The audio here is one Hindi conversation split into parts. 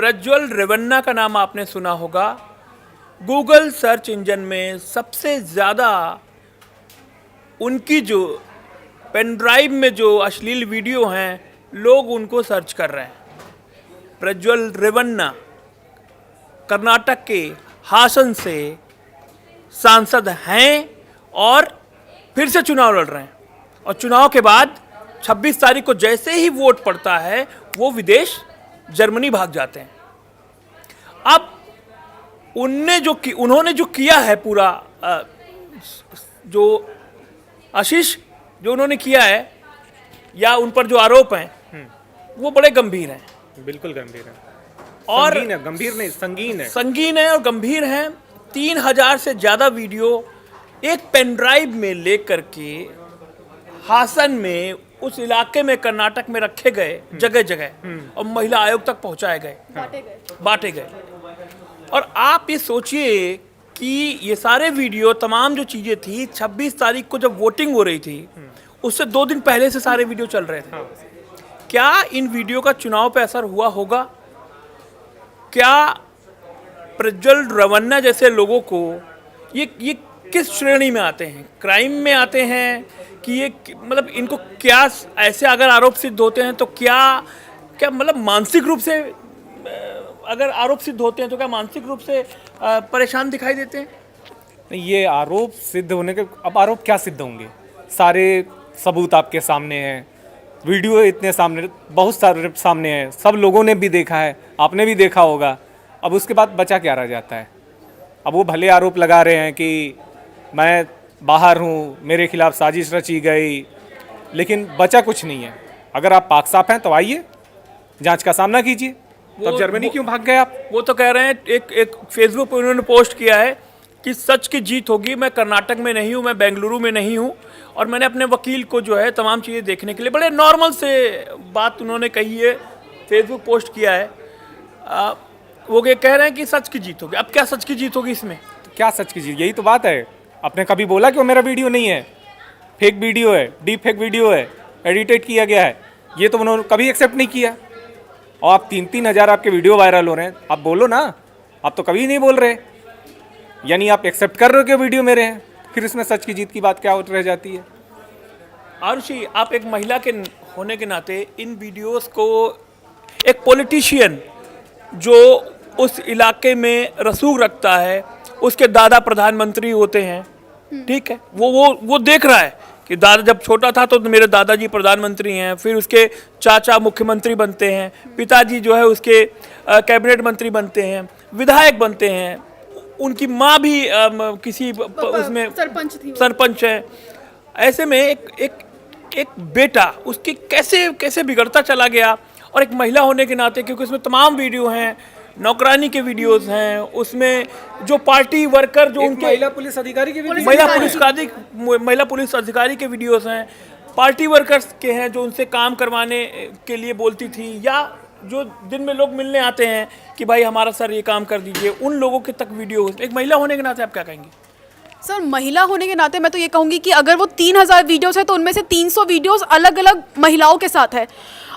प्रज्वल रेवन्ना का नाम आपने सुना होगा। गूगल सर्च इंजन में सबसे ज़्यादा उनकी जो पेन ड्राइव में जो अश्लील वीडियो हैं, लोग उनको सर्च कर रहे हैं। प्रज्वल रेवन्ना कर्नाटक के हासन से सांसद हैं और फिर से चुनाव लड़ रहे हैं। और चुनाव के बाद 26 तारीख को जैसे ही वोट पड़ता है, वो विदेश जर्मनी भाग जाते हैं। अब उन्होंने जो किया है पूरा, जो आशीष जो उन्होंने किया है या उन पर जो आरोप हैं, वो बड़े गंभीर हैं। बिल्कुल गंभीर है। और संगीन है, गंभीर नहीं, संगीन है। संगीन है और गंभीर हैं। 3000 से ज़्यादा वीडियो एक पेन ड्राइव में लेकर के हासन में, उस इलाके में, कर्नाटक में रखे गए जगह जगह और महिला आयोग तक पहुंचाए गए, बांटे गए। और आप ये सोचिए कि ये सारे वीडियो, तमाम जो चीज़ें थी, 26 तारीख को जब वोटिंग हो रही थी, उससे 2 दिन पहले से सारे वीडियो चल रहे थे। क्या इन वीडियो का चुनाव पे असर हुआ होगा? क्या प्रज्वल रेवन्ना जैसे लोगों को ये किस श्रेणी में आते हैं? क्राइम में आते हैं कि ये मतलब इनको क्या ऐसे अगर आरोप सिद्ध होते हैं तो क्या मतलब मानसिक रूप से, अगर आरोप सिद्ध होते हैं तो क्या मानसिक रूप से परेशान दिखाई देते हैं? नहीं, ये आरोप सिद्ध होने के, अब आरोप क्या सिद्ध होंगे? सारे सबूत आपके सामने हैं, वीडियो इतने सामने, बहुत सारे सामने हैं, सब लोगों ने भी देखा है, आपने भी देखा होगा। अब उसके बाद बचा क्या रह जाता है? अब वो भले आरोप लगा रहे हैं कि मैं बाहर हूँ, मेरे खिलाफ साजिश रची गई, लेकिन बचा कुछ नहीं है। अगर आप पाक साफ हैं तो आइए, जांच का सामना कीजिए। तब जर्मनी क्यों भाग गए आप? वो तो कह रहे हैं, एक फेसबुक पर उन्होंने पोस्ट किया है कि सच की जीत होगी। मैं कर्नाटक में नहीं हूँ, मैं बेंगलुरु में नहीं हूँ, और मैंने अपने वकील को जो है तमाम चीज़ें देखने के लिए, बड़े नॉर्मल से बात उन्होंने कही है, फेसबुक पोस्ट किया है। वो ये कह रहे हैं कि सच की जीत होगी। अब क्या सच की जीत होगी इसमें? तो क्या सच की जीत? यही तो बात है। आपने कभी बोला कि वो मेरा वीडियो नहीं है, फेक वीडियो है, डीप फेक वीडियो है, एडिटेड किया गया है? ये तो उन्होंने कभी एक्सेप्ट नहीं किया। और आप 3-3 हज़ार आपके वीडियो वायरल हो रहे हैं, आप बोलो ना। आप तो कभी नहीं बोल रहे, यानी आप एक्सेप्ट कर रहे हो कि वीडियो मेरे हैं, फिर इसमें सच की जीत की बात क्या रह जाती है? आरुषि, आप एक महिला के होने के नाते इन वीडियोस को, एक पॉलिटिशियन जो उस इलाके में रसूख रखता है, उसके दादा प्रधानमंत्री होते हैं, ठीक है, वो देख रहा है कि दादा जब छोटा था तो मेरे दादाजी प्रधानमंत्री हैं, फिर उसके चाचा मुख्यमंत्री बनते हैं, पिताजी जो है उसके कैबिनेट मंत्री बनते हैं, विधायक बनते हैं, उनकी माँ भी किसी उसमें सरपंच है। ऐसे में एक बेटा उसके कैसे बिगड़ता चला गया। और एक महिला होने के नाते, क्योंकि उसमें तमाम वीडियो हैं, नौकरानी के वीडियोस हैं, उसमें जो पार्टी वर्कर, जो उनके महिला पुलिस अधिकारी के महिला पुलिस अधिकारी के वीडियोस हैं, पार्टी वर्कर्स के हैं जो उनसे काम करवाने के लिए बोलती थी, या जो दिन में लोग मिलने आते हैं कि भाई हमारा सर ये काम कर दीजिए, उन लोगों के तक वीडियो। एक महिला होने के नाते आप क्या कहेंगे? सर, महिला होने के नाते मैं तो ये कहूँगी कि अगर वो 3000 वीडियोस है तो उनमें से 300 वीडियोस अलग अलग महिलाओं के साथ है।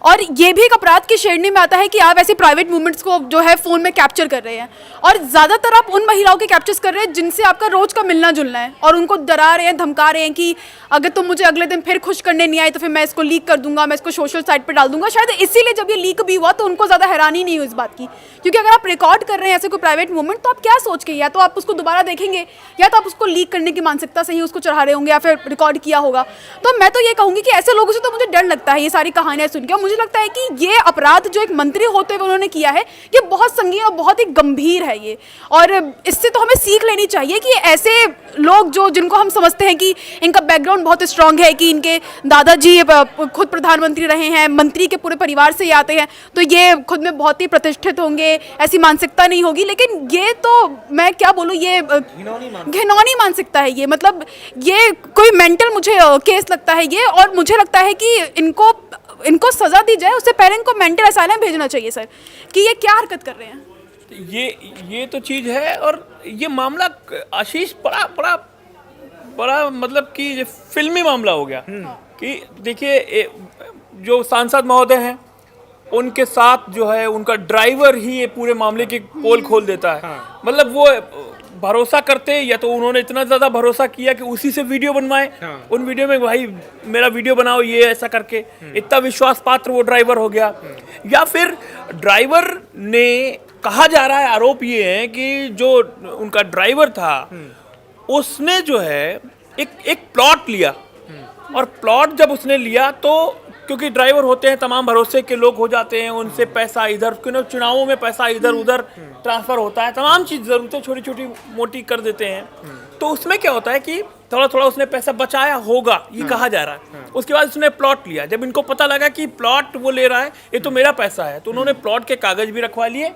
और ये भी एक अपराध की श्रेणी में आता है कि आप ऐसे प्राइवेट मूवमेंट्स को जो है फ़ोन में कैप्चर कर रहे हैं, और ज़्यादातर आप उन महिलाओं के कैप्चर कर रहे हैं जिनसे आपका रोज़ का मिलना जुलना है, और उनको डरा रहे हैं, धमका रहे हैं कि अगर तुम मुझे अगले दिन फिर खुश करने नहीं आए तो फिर मैं इसको लीक कर दूंगा, मैं इसको सोशल साइट पर डाल दूंगा। शायद इसीलिए जब ये लीक भी हुआ तो उनको ज़्यादा हैरानी नहीं हुई इस बात की, क्योंकि अगर आप रिकॉर्ड कर रहे हैं ऐसे कोई प्राइवेट मूवमेंट, तो आप क्या सोच के, या तो आप उसको दोबारा देखेंगे, या तो आप उसको लीक करने की मानसिकता से ही उसको चढ़ा रहे होंगे, या फिर रिकॉर्ड किया होगा। तो मैं तो ये कहूँगी कि ऐसे लोगों से तो मुझे डर लगता है ये सारी कहानियाँ सुन के। और मुझे लगता है कि ये अपराध जो एक मंत्री होते हुए उन्होंने किया है, ये बहुत संगीन और बहुत ही गंभीर है ये। और इससे तो हमें सीख लेनी चाहिए कि ऐसे लोग जिनको हम समझते हैं कि इनका बैकग्राउंड बहुत स्ट्रांग है, कि इनके दादाजी खुद प्रधानमंत्री रहे हैं, मंत्री के पूरे परिवार से ही आते हैं, तो ये खुद में बहुत ही प्रतिष्ठित होंगे, ऐसी मानसिकता नहीं होगी। लेकिन ये तो मैं क्या बोलूँ, ये घिनौनी मानसिकता है ये। मतलब ये कोई मेंटल मुझे केस लगता है ये, और मुझे लगता है कि इनको सजा दी जाए, उससे पहले इनको मेंटल असाइलम भेजना चाहिए सर, कि ये क्या हरकत कर रहे हैं। ये तो चीज़ है। और ये मामला आशीष बड़ा मतलब कि ये फिल्मी मामला हो गया कि देखिए, जो सांसद महोदय हैं उनके साथ जो है उनका ड्राइवर ही ये पूरे मामले की पोल खोल देता है। मतलब वो भरोसा करते, या तो उन्होंने इतना ज्यादा भरोसा किया कि उसी से वीडियो बनवाए, उन वीडियो में भाई मेरा वीडियो बनाओ ये ऐसा करके, इतना विश्वास पात्र वो ड्राइवर हो गया। या फिर ड्राइवर ने, कहा जा रहा है, आरोप ये है कि जो उनका ड्राइवर था उसने जो है एक प्लॉट लिया, और प्लॉट जब उसने लिया तो क्योंकि ड्राइवर होते हैं तमाम भरोसे के लोग हो जाते हैं, उनसे पैसा इधर, क्योंकि चुनावों में पैसा इधर उधर ट्रांसफर होता है, तमाम चीज जरूरतें छोटी छोटी मोटी कर देते हैं। तो उसमें क्या होता है कि थोड़ा थोड़ा उसने पैसा बचाया होगा, ये कहा जा रहा है। उसके बाद उसने प्लॉट लिया, जब इनको पता लगा कि प्लॉट वो ले रहा है, ये तो मेरा पैसा है, तो उन्होंने प्लॉट के कागज भी रखवा लिए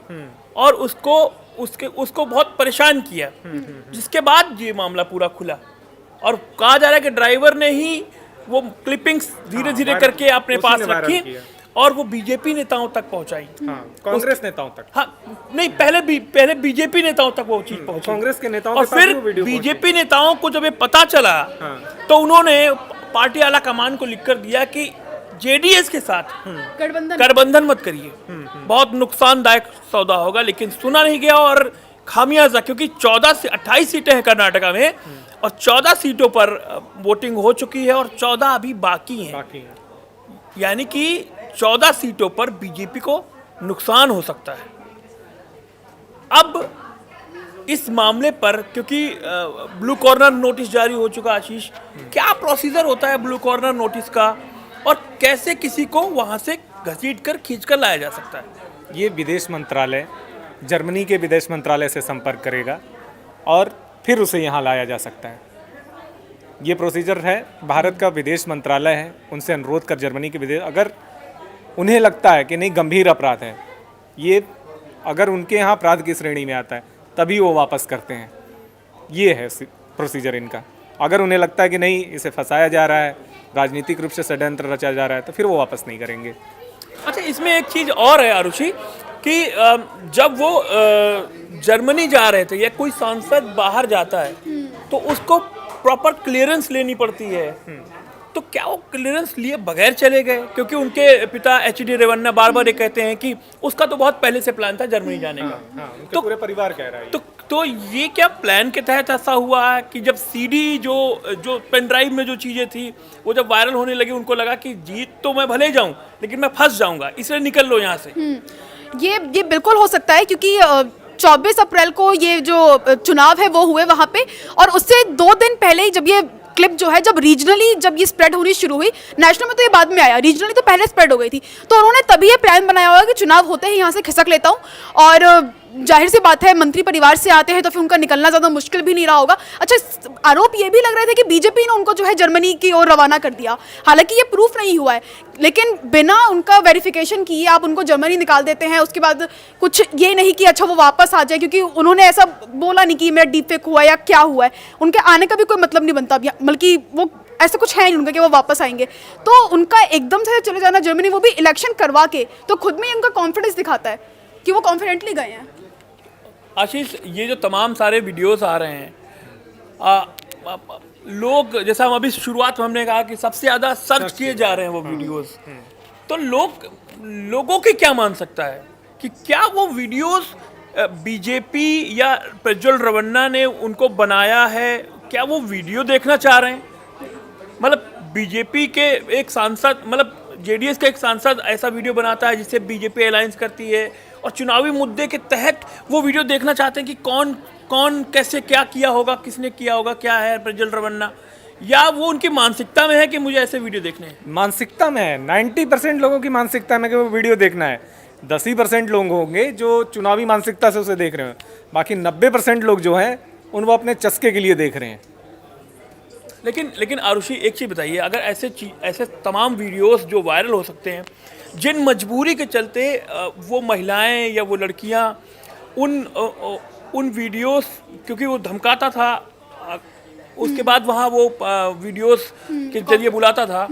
और उसको बहुत परेशान किया, जिसके बाद ये मामला पूरा खुला। और कहा जा रहा है कि ड्राइवर ने ही वो क्लिपिंग्स धीरे धीरे करके अपने पास रखी और वो बीजेपी नेताओं तक पहुंचाई, कांग्रेस नेताओं तक। हाँ, नहीं, पहले बीजेपी नेताओं तक वो चीज पहुंची, कांग्रेस के नेताओं और के पास फिर वो वीडियो बीजेपी नेताओं को जब ये पता चला तो उन्होंने पार्टी आला कमान को लिखकर दिया कि जेडीएस के साथ गठबंधन मत करिए, बहुत नुकसानदायक सौदा होगा। लेकिन सुना नहीं गया और खामियाजा, क्योंकि 14 से 28 सीटें हैं कर्नाटका में और 14 सीटों पर वोटिंग हो चुकी है और 14 अभी बाकी हैं। यानी कि 14 सीटों पर बीजेपी को नुकसान हो सकता है। अब इस मामले पर, क्योंकि ब्लू कॉर्नर नोटिस जारी हो चुका, आशीष, क्या प्रोसीजर होता है ब्लू कॉर्नर नोटिस का और कैसे किसी को वहां से घसीट कर खींच कर लाया जा सकता है? ये विदेश मंत्रालय जर्मनी के विदेश मंत्रालय से संपर्क करेगा और फिर उसे यहाँ लाया जा सकता है। ये प्रोसीजर है, भारत का विदेश मंत्रालय है, उनसे अनुरोध कर जर्मनी के विदेश, अगर उन्हें लगता है कि नहीं गंभीर अपराध है ये, अगर उनके यहाँ अपराध की श्रेणी में आता है तभी वो वापस करते हैं। ये है प्रोसीजर इनका। अगर उन्हें लगता है कि नहीं इसे फंसाया जा रहा है, राजनीतिक रूप से षड्यंत्र रचा जा रहा है, तो फिर वो वापस नहीं करेंगे। अच्छा, इसमें एक चीज़ और है आरुषि कि जब वो जर्मनी जा रहे थे या कोई सांसद बाहर जाता है तो उसको प्रॉपर क्लियरेंस लेनी पड़ती है, तो क्या वो क्लियरेंस लिए बगैर चले गए? क्योंकि उनके पिता एच.डी. रेवन्ना बार बार ये कहते हैं कि उसका तो बहुत पहले से प्लान था जर्मनी जाने का। तो पूरे परिवार कह रहा है तो ये क्या प्लान के तहत ऐसा हुआ कि जब सीडी जो पेन ड्राइव में जो चीज़ें थी वो जब वायरल होने लगी, उनको लगा कि जीत तो मैं भले जाऊं लेकिन मैं फंस जाऊंगा, इसलिए निकल लो यहाँ से? ये बिल्कुल हो सकता है, क्योंकि 24 अप्रैल को ये जो चुनाव है वो हुए वहाँ पे, और उससे 2 दिन पहले ही जब ये क्लिप जो है, जब रीजनली जब ये स्प्रेड होनी शुरू हुई, नेशनल में तो ये बाद में आया, रीजनली तो पहले स्प्रेड हो गई थी, तो उन्होंने तभी ये प्लान बनाया होगा कि चुनाव होते ही यहाँ से खिसक लेता हूँ। और जाहिर सी बात है, मंत्री परिवार से आते हैं तो फिर उनका निकलना ज़्यादा मुश्किल भी नहीं रहा होगा। अच्छा, आरोप ये भी लग रहे थे कि बीजेपी ने उनको जो है जर्मनी की ओर रवाना कर दिया, हालांकि ये प्रूफ नहीं हुआ है, लेकिन बिना उनका वेरिफिकेशन किए आप उनको जर्मनी निकाल देते हैं। उसके बाद कुछ ये नहीं कि अच्छा वो वापस आ जाए, क्योंकि उन्होंने ऐसा बोला नहीं कि मेरा डीप फेक हुआ या क्या हुआ है, उनके आने का भी कोई मतलब नहीं बनता, बल्कि वो ऐसा कुछ है नहीं उनका कि वो वापस आएंगे। तो उनका एकदम से चले जाना जर्मनी, वो भी इलेक्शन करवा के, तो खुद में ही उनका कॉन्फिडेंस दिखाता है कि वो कॉन्फिडेंटली गए हैं। आशीष, ये जो तमाम सारे वीडियोस आ रहे हैं, लोग, जैसा हम अभी शुरुआत में हमने कहा कि सबसे ज़्यादा सर्च किए जा रहे हैं वो वीडियोस, तो लोगों की क्या मान सकता है कि क्या वो वीडियोस बीजेपी या प्रज्वल रेवन्ना ने उनको बनाया है? क्या वो वीडियो देखना चाह रहे हैं? मतलब बीजेपी के एक सांसद, मतलब जेडीएस का एक सांसद ऐसा वीडियो बनाता है जिससे बीजेपी अलायंस करती है और चुनावी मुद्दे के तहत वो वीडियो देखना चाहते हैं कि कौन कैसे क्या किया होगा, किसने किया होगा, क्या है प्रज्वल रेवन्ना, या वो उनकी मानसिकता में है कि मुझे ऐसे वीडियो देखने हैं? मानसिकता में है, 90% लोगों की मानसिकता में कि वो वीडियो देखना है। 10% लोग होंगे जो चुनावी मानसिकता से उसे देख रहे हैं, बाकी 90% लोग जो हैं उन वो अपने चस्के के लिए देख रहे हैं। लेकिन आरुषि, एक चीज़ बताइए, अगर ऐसे तमाम वीडियोस जो वायरल हो सकते हैं, जिन मजबूरी के चलते वो महिलाएं या वो लड़कियां उन वीडियोस, क्योंकि वो धमकाता था, उसके बाद वहाँ वो वीडियोस के जरिए बुलाता था,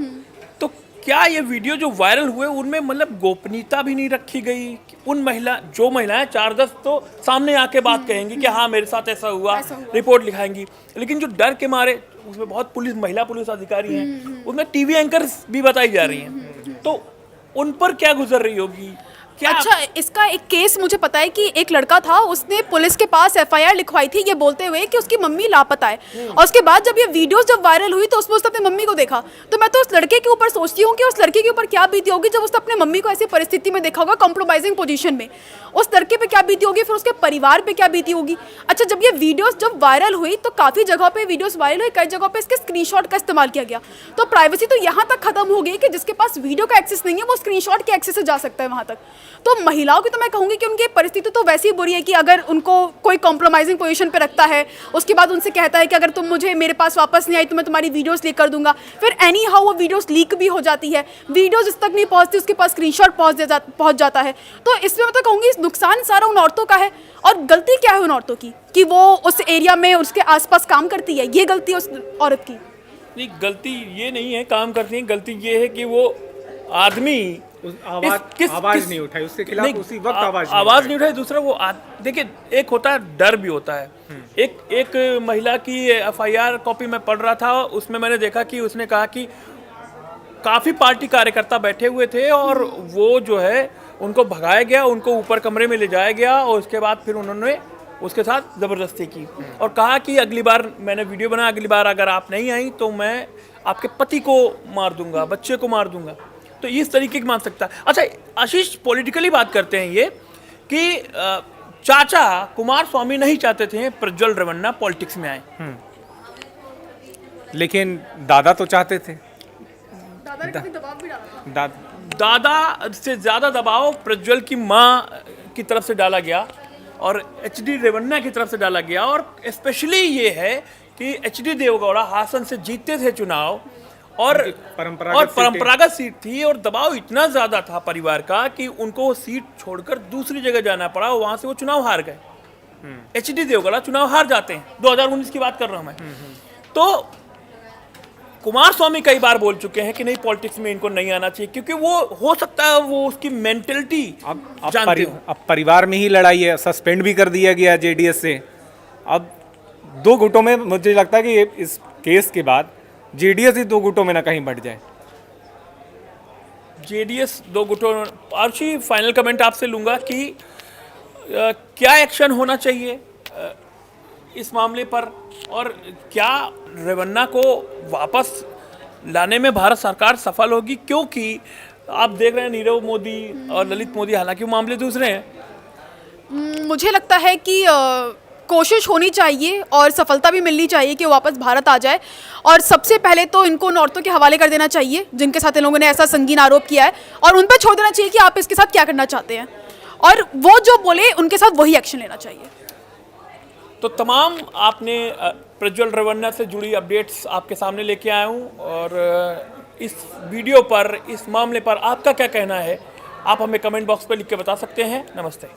तो क्या ये वीडियो जो वायरल हुए उनमें मतलब गोपनीयता भी नहीं रखी गई? उन महिलाएं 4-10 तो सामने आके बात कहेंगी कि हाँ मेरे साथ ऐसा हुआ, रिपोर्ट लिखाएंगी, लेकिन जो डर के मारे, उसमें बहुत महिला पुलिस अधिकारी हैं, उसमें टीवी एंकर्स भी बताई जा रही हैं, तो उन पर क्या गुजर रही होगी? क्या अच्छा, इसका एक केस मुझे पता है कि एक लड़का था, उसने पुलिस के पास एफआईआर लिखवाई थी ये बोलते हुए कि उसकी मम्मी लापता है। और उसके बाद जब ये वीडियोस जब वायरल हुई तो उसमें उसने अपनी मम्मी को देखा। तो मैं तो उस लड़के के ऊपर सोचती हूँ कि उस लड़के के ऊपर क्या बीती होगी जब उसने अपने मम्मी को ऐसी परिस्थिति में देखा होगा, कॉम्प्रोमाइजिंग पोजीशन में। उस लड़के पे क्या बीती होगी, फिर उसके परिवार पे क्या बीती होगी। अच्छा, जब ये वीडियोस जब वायरल हुई तो काफ़ी जगह पे वीडियोस वायरल हुई, कई जगह पे इसके स्क्रीनशॉट का इस्तेमाल किया गया। तो प्राइवेसी तो यहाँ तक खत्म हो गई कि जिसके पास वीडियो का एक्सेस नहीं है वो स्क्रीनशॉट के एक्सेस से जा सकता है वहाँ तक। तो महिलाओं की तो मैं कहूँगी कि उनकी परिस्थिति तो वैसी ही बुरी है कि अगर उनको कोई कॉम्प्रोमाइजिंग पोजीशन पे रखता है, उसके बाद उनसे कहता है कि अगर तुम मुझे मेरे पास वापस नहीं आई तो मैं तुम्हारी वीडियोस लीक कर दूंगा, फिर एनी हाउ वो वीडियोस लीक भी हो जाती है, वीडियोस इस तक नहीं पहुँचती, उसके पास स्क्रीनशॉट पहुँच जाता है। तो इसमें मैं तो कहूँगी नुकसान सारा उन औरतों का है। और गलती क्या है उन औरतों की कि वो उस एरिया में उसके आसपास काम करती है, ये गलती है उस औरत की। नहीं, गलती ये नहीं है काम करती है, गलती ये है कि वो आदमी आवाज नहीं उठाई उसके खिलाफ, उसी वक्त आवाज नहीं उठाई। दूसरा वो देखिए, एक होता है डर भी होता है। एक महिला की एफआईआर कॉपी मैं पढ़ रहा था, उसमें मैंने देखा कि उसने कहा कि काफी पार्टी कार्यकर्ता बैठे हुए थे और वो जो है उनको भगाया गया, उनको ऊपर कमरे में ले जाया गया और उसके बाद फिर उन्होंने उसके साथ ज़बरदस्ती की और कहा कि अगली बार मैंने वीडियो बना, अगली बार अगर आप नहीं आई तो मैं आपके पति को मार दूंगा, बच्चे को मार दूंगा। तो इस तरीके की मान सकता है। अच्छा आशीष, पॉलिटिकली बात करते हैं ये कि चाचा कुमार स्वामी नहीं चाहते थे प्रज्वल रेवन्ना पॉलिटिक्स में आए, लेकिन दादा तो चाहते थे। दादा से ज़्यादा दबाव प्रज्वल की माँ की तरफ से डाला गया और एचडी रेवन्ना की तरफ से डाला गया। और स्पेशली ये है कि एचडी देवगौड़ा हासन से जीतते थे चुनाव और परंपरागत सीट थी और दबाव इतना ज़्यादा था परिवार का कि उनको वो सीट छोड़कर दूसरी जगह जाना पड़ा और वहाँ से वो चुनाव हार गए। एचडी देवगौड़ा चुनाव हार जाते हैं, 2019 की बात कर रहा हूँ मैं। तो कुमार स्वामी कई बार बोल चुके हैं कि नहीं, पॉलिटिक्स में इनको नहीं आना चाहिए क्योंकि वो हो सकता है वो उसकी मेंटलिटी अब परिवार में ही लड़ाई है, सस्पेंड भी कर दिया गया जेडीएस से। अब दो गुटों में मुझे लगता है कि इस केस के बाद जेडीएस ही दो गुटों में ना कहीं बढ़ जाए। जेडीएस दो गुटों। आरशी, फाइनल कमेंट आपसे लूंगा कि क्या एक्शन होना चाहिए इस मामले पर और क्या रेवन्ना को वापस लाने में भारत सरकार सफल होगी, क्योंकि आप देख रहे हैं नीरव मोदी और ललित मोदी, हालांकि वो मामले दूसरे हैं। मुझे लगता है कि कोशिश होनी चाहिए और सफलता भी मिलनी चाहिए कि वो वापस भारत आ जाए। और सबसे पहले तो इनको उन औरतों के हवाले कर देना चाहिए जिनके साथ इन लोगों ने ऐसा संगीन आरोप किया है और उन पर छोड़ देना चाहिए कि आप इसके साथ क्या करना चाहते हैं और वो जो बोले उनके साथ वही एक्शन लेना चाहिए। तो तमाम आपने प्रज्वल रेवन्ना से जुड़ी अपडेट्स आपके सामने लेके आया हूँ और इस वीडियो पर, इस मामले पर आपका क्या कहना है आप हमें कमेंट बॉक्स पर लिख के बता सकते हैं। नमस्ते।